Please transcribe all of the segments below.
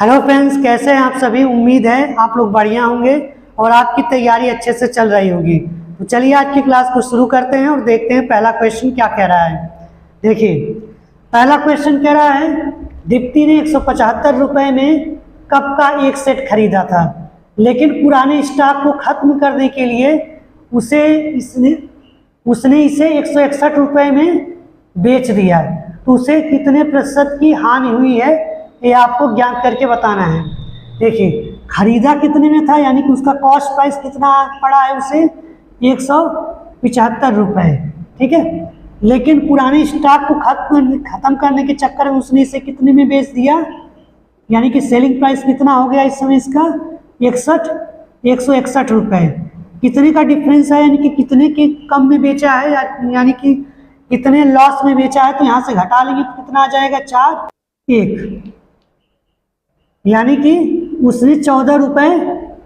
Hello friends, कैसे हैं आप सभी। उम्मीद है आप लोग बढ़िया होंगे और आपकी तैयारी अच्छे से चल रही होगी। तो चलिए आज की क्लास को शुरू करते हैं और देखते हैं पहला क्वेश्चन क्या कह रहा है। देखिए, पहला क्वेश्चन कह रहा है दीप्ति ने 175 रुपये में कप का एक सेट खरीदा था, लेकिन पुराने स्टॉक को खत्म करने के लिए उसने इसे 161 रुपये में बेच दिया। तो उसे कितने प्रतिशत की हानि हुई है, ये आपको ज्ञात करके बताना है। देखिए, खरीदा कितने में था, यानी कि उसका कॉस्ट प्राइस कितना पड़ा है उसे 175 रुपये, ठीक है। लेकिन पुराने स्टॉक को खत्म करने के चक्कर में उसने इसे कितने में बेच दिया, यानी कि सेलिंग प्राइस कितना हो गया इस समय इसका 161 रुपये। कितने का डिफरेंस है, यानी कि कितने के कम में बेचा है, यानी कि कितने लॉस में बेचा है। तो यहाँ से घटा लेंगे तो कितना आ जाएगा 4 1, यानी कि उसने 14 रुपये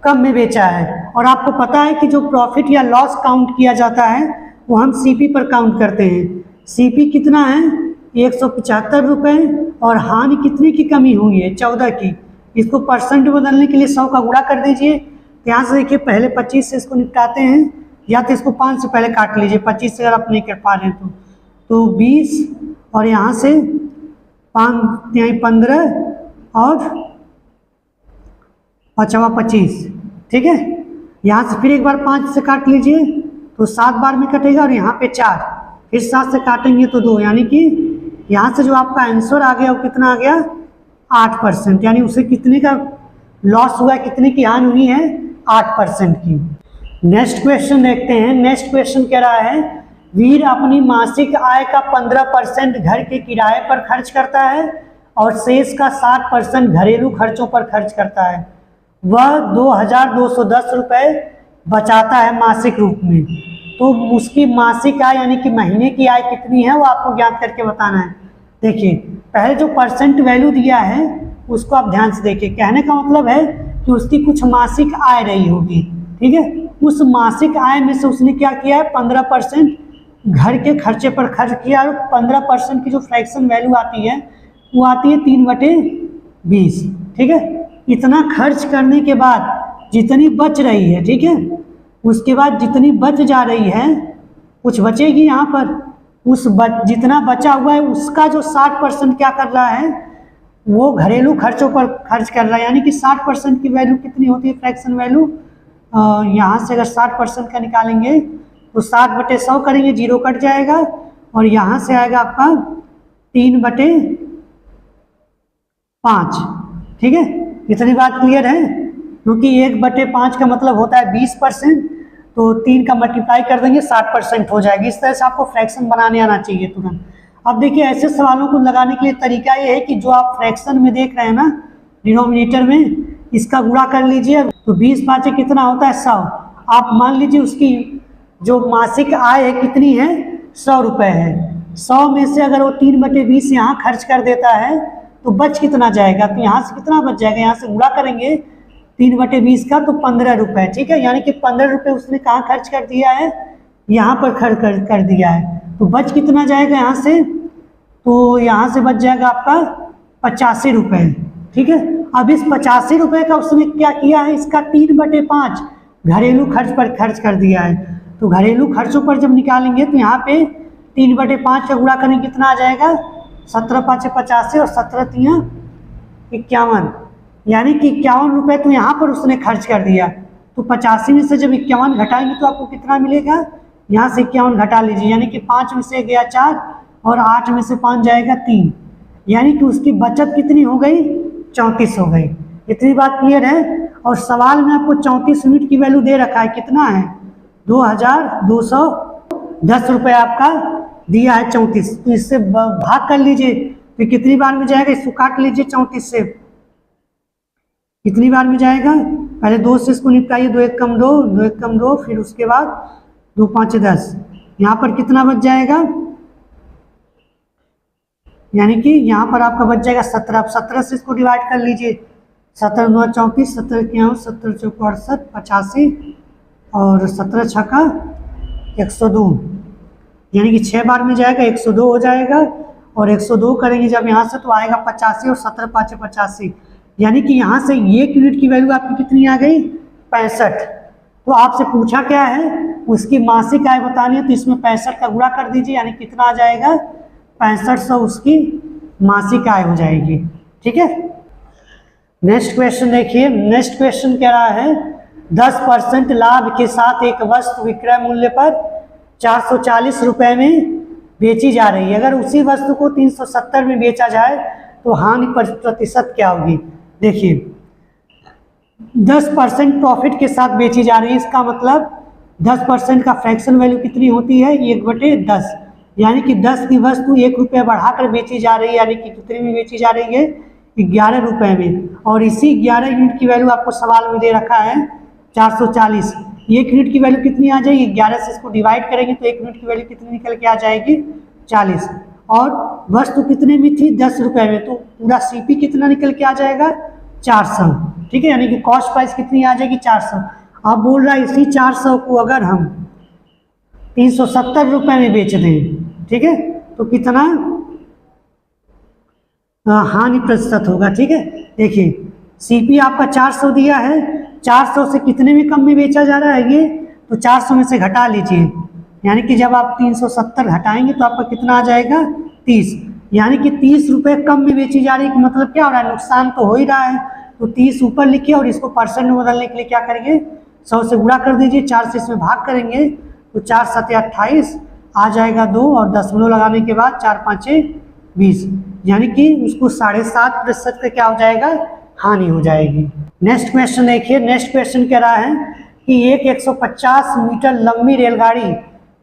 कम में बेचा है। और आपको पता है कि जो प्रॉफिट या लॉस काउंट किया जाता है वो हम सीपी पर काउंट करते हैं। सीपी कितना है 175 रुपये और हानि कितने की कमी हुई है 14 की। इसको परसेंट बदलने के लिए 100 का गुणा कर दीजिए। यहाँ से देखिए, पहले 25 से इसको निपटाते हैं, या तो इसको 5 से पहले काट लीजिए। 25 से अगर आप नहीं कर पा रहे हैं तो 20 और यहाँ से 5 यहाँ 15 और 25, ठीक है। यहाँ से फिर एक बार 5 से काट लीजिए तो 7 बार में कटेगा और यहाँ पे 4, फिर 7 से काटेंगे तो 2, यानी कि यहाँ से जो आपका आंसर आ गया वो कितना आ गया 8%। यानी उसे कितने का लॉस हुआ, कितने की हानि हुई है 8% की। नेक्स्ट क्वेश्चन देखते हैं। नेक्स्ट क्वेश्चन कह रहा है वीर अपनी मासिक आय का 15% घर के किराए पर खर्च करता है और शेष का 60% घरेलू खर्चों पर खर्च करता है। वह 2210 रुपये बचाता है मासिक रूप में। तो उसकी मासिक आय यानी कि महीने की आय कितनी है वो आपको ज्ञात करके बताना है। देखिए, पहले जो परसेंट वैल्यू दिया है उसको आप ध्यान से देखिए। कहने का मतलब है कि उसकी कुछ मासिक आय रही होगी, ठीक है। उस मासिक आय में से उसने क्या किया है 15% घर के खर्चे पर खर्च किया और 15% की जो फ्रैक्शन वैल्यू आती है वो आती है 3/20, ठीक है। इतना खर्च करने के बाद जितनी बच रही है, ठीक है, उसके बाद जितनी बच जा रही है कुछ बचेगी यहाँ पर। जितना बचा हुआ है उसका जो 60% क्या कर रहा है वो घरेलू खर्चों पर खर्च कर रहा है। यानी कि 60% की वैल्यू कितनी होती है फ्रैक्शन वैल्यू, यहाँ से अगर 60% का निकालेंगे तो 60/100 करेंगे, 0 कट जाएगा और यहाँ से आएगा आपका 3/5, ठीक है। इतनी बात क्लियर है, क्योंकि 1/5 का मतलब होता है 20%, तो 3 का मल्टीप्लाई कर देंगे 60% हो जाएगी। इस तरह से आपको फ्रैक्शन बनाने आना चाहिए तुरंत। अब देखिए, ऐसे सवालों को लगाने के लिए तरीका ये है कि जो आप फ्रैक्शन में देख रहे हैं ना डिनोमिनेटर में, इसका गुणा कर लीजिए तो 20/5 कितना होता है 100। आप मान लीजिए उसकी जो मासिक आय है कितनी है 100 रुपये है। 100 में से अगर वो 3/20 यहाँ खर्च कर देता है तो बच कितना जाएगा, तो यहाँ से कितना बच जाएगा, यहाँ से गुणा करेंगे 3/20 का तो 15 रुपये, ठीक है। यानी कि 15 रुपये उसने कहाँ खर्च कर दिया है, यहाँ पर खर्च कर दिया है। तो बच कितना जाएगा यहाँ से, तो यहाँ से बच जाएगा आपका 85 रुपये, ठीक है। अब इस 85 रुपये का उसने क्या किया है, इसका 3/5 घरेलू खर्च पर खर्च कर दिया है। तो घरेलू खर्चों पर जब निकालेंगे तो यहाँ पे 3/5 का गुणा करेंगे कितना आ जाएगा 17×5 = 85 और 17×3 = 51, यानी कि 51 रुपये तो यहाँ पर उसने खर्च कर दिया। तो 85 में से जब 51 घटाएंगे तो आपको कितना मिलेगा, यहाँ से 51 घटा लीजिए, यानी कि 5 में से गया 4 और 8 में से 5 जाएगा 3, यानी कि उसकी बचत कितनी हो गई 34 हो गई। इतनी बात क्लियर है। और सवाल में आपको 34 यूनिट की वैल्यू दे रखा है, कितना है 2210 रुपये आपका दिया है 34। तो इससे भाग कर लीजिए तो कितनी बार में जाएगा, इसको काट लीजिए 34 से, कितनी बार में जाएगा, पहले 2 से इसको निपटाइए, 2 1 कम 2, 2 1 कम 2, फिर उसके बाद 2 5 10, यहाँ पर कितना बच जाएगा, यानी कि यहाँ पर आपका बच जाएगा 17। अब 17 से इसको डिवाइड कर लीजिए, 17 9 34, 17 51, 17 4 68, 85 और 17 6 102, यानी कि 6 बार में जाएगा 102 हो जाएगा। और 102 करेंगे जब यहाँ से तो आएगा 85 और 17×5 = 85, यानी कि यहाँ से 1 यूनिट की वैल्यू आपकी कितनी आ गई, 65। तो आपसे पूछा क्या है, उसकी मासिक आय बतानी है, तो इसमें 65 का गुणा कर दीजिए, यानी कितना आ जाएगा, 6500 उसकी मासिक आय हो जाएगी। ठीक है, नेक्स्ट क्वेश्चन देखिए। नेक्स्ट क्वेश्चन कह रहा है 10% लाभ के साथ एक वस्तु विक्रय मूल्य पर 440 रुपए में बेची जा रही है। अगर उसी वस्तु को 370 में बेचा जाए तो हानि प्रतिशत क्या होगी। देखिए 10% प्रॉफिट के साथ बेची जा रही है, इसका मतलब 10% का फ्रैक्शन वैल्यू कितनी होती है, 1/10, यानी कि 10 की वस्तु 1 रुपये बढ़ाकर बेची जा रही है, यानी कि कितने में बेची जा रही है, 11 रुपये में। और इसी 11 यूनिट की वैल्यू आपको सवाल में दे रखा है 440। 1 यूनिट की वैल्यू कितनी आ जाएगी, 11 से इसको डिवाइड करेंगे तो 1 यूनिट की वैल्यू कितनी निकल के आ जाएगी, 40। और वस्तु कितने में थी, 10 रुपये में, तो पूरा सीपी कितना निकल के आ जाएगा, 400। ठीक है, यानी कि कॉस्ट प्राइस कितनी आ जाएगी, 400। अब बोल रहा है इसी 400 को अगर हम 370 रुपये में बेच दें, ठीक है, तो कितना हानि प्रतिशत होगा। ठीक है, देखिए सीपी आपका 400 दिया है, 400 से कितने में कम में बेचा जा रहा है ये, तो 400 में से घटा लीजिए, यानी कि जब आप 370 घटाएंगे तो आपका कितना आ जाएगा, 30, यानी कि 30 रुपये कम में बेची जा रही है। मतलब क्या हो रहा है, नुकसान तो हो ही रहा है। तो 30 ऊपर लिखिए और इसको परसेंट में बदलने के लिए क्या करेंगे, 100 से गुणा कर दीजिए, 4 से इसमें भाग करेंगे तो 4 7 28 आ जाएगा 2, और दशमलव लगाने के बाद 4 5 20, यानी कि उसको 7.5% का क्या हो जाएगा, हानि हो जाएगी। नेक्स्ट क्वेश्चन देखिए। नेक्स्ट क्वेश्चन कह रहा है कि एक 150 मीटर लंबी रेलगाड़ी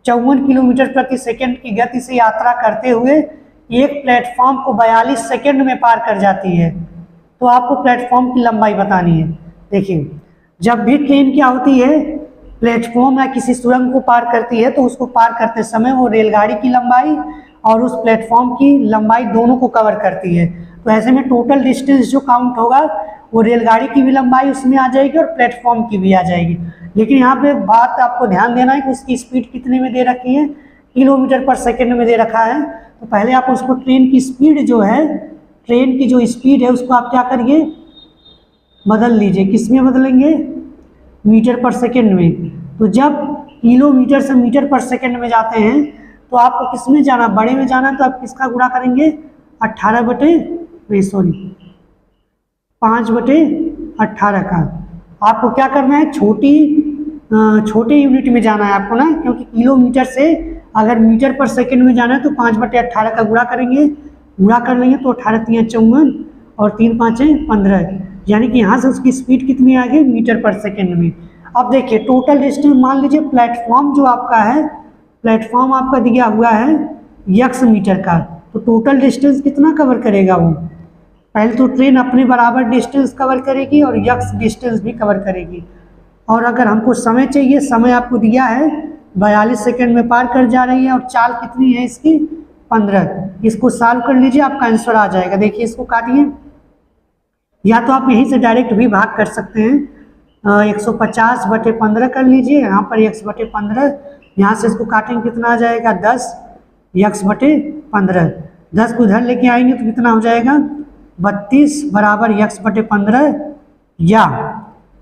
54 किलोमीटर प्रति सेकंड की गति से यात्रा करते हुए एक प्लेटफॉर्म को 42 सेकंड में पार कर जाती है। तो आपको प्लेटफॉर्म की लंबाई बतानी है। देखिए जब भी ट्रेन क्या होती है, प्लेटफॉर्म या किसी सुरंग को पार करती है तो उसको पार करते समय वो रेलगाड़ी की लंबाई और उस प्लेटफॉर्म की लंबाई दोनों को कवर करती है। तो ऐसे में टोटल डिस्टेंस जो काउंट होगा वो रेलगाड़ी की भी लंबाई उसमें आ जाएगी और प्लेटफॉर्म की भी आ जाएगी। लेकिन यहाँ पे बात आपको ध्यान देना है कि उसकी स्पीड कितने में दे रखी है, किलोमीटर पर सेकंड में दे रखा है। तो पहले आप उसको ट्रेन की स्पीड जो है, ट्रेन की जो स्पीड है उसको आप क्या करिए, बदल लीजिए। किस में बदलेंगे, मीटर पर सेकंड में। तो जब किलोमीटर से मीटर पर सेकंड में जाते हैं तो आपको किस में जाना, बड़े में जाना, तो आप किसका गुणा करेंगे, 5/18 का। आपको क्या करना है, छोटे यूनिट में जाना है आपको ना, क्योंकि किलोमीटर से अगर मीटर पर सेकंड में जाना है तो 5/18 का गुणा करेंगे, गुणा कर लेंगे तो 18 3 54 और 3 5 15, यानी कि यहाँ से उसकी स्पीड कितनी आ गई, मीटर पर सेकंड में। अब देखिए टोटल डिस्टेंस मान लीजिए प्लेटफॉर्म जो आपका है, प्लेटफॉर्म आपका दिया हुआ है x मीटर का, तो टोटल डिस्टेंस कितना कवर करेगा वो, पहले तो ट्रेन अपने बराबर डिस्टेंस कवर करेगी और x डिस्टेंस भी कवर करेगी। और अगर हमको समय चाहिए, समय आपको दिया है 42 सेकंड में पार कर जा रही है और चाल कितनी है इसकी, 15। इसको सॉल्व कर लीजिए, आपका आंसर आ जाएगा। देखिए इसको काटिए, या तो आप यहीं से डायरेक्ट भी भाग कर सकते हैं, 150/15 कर लीजिए, यहाँ पर x/15, यहाँ से इसको काटेंगे कितना आ जाएगा, 10 x/15, 10 को उधर लेके आएंगे तो कितना हो जाएगा, 32 बराबर x/15, या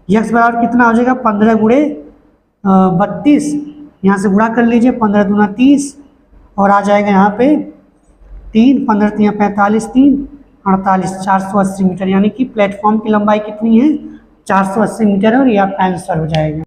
x बराबर कितना हो जाएगा, 15 गुणे 32, यहाँ से गुणा कर लीजिए, 15 दूना 30 और आ जाएगा यहाँ पे 3, 15 3 45, 3 48, 480 मीटर, यानी कि प्लेटफॉर्म की लंबाई कितनी है, 480 मीटर है, और ये आपका आंसर हो जाएगा।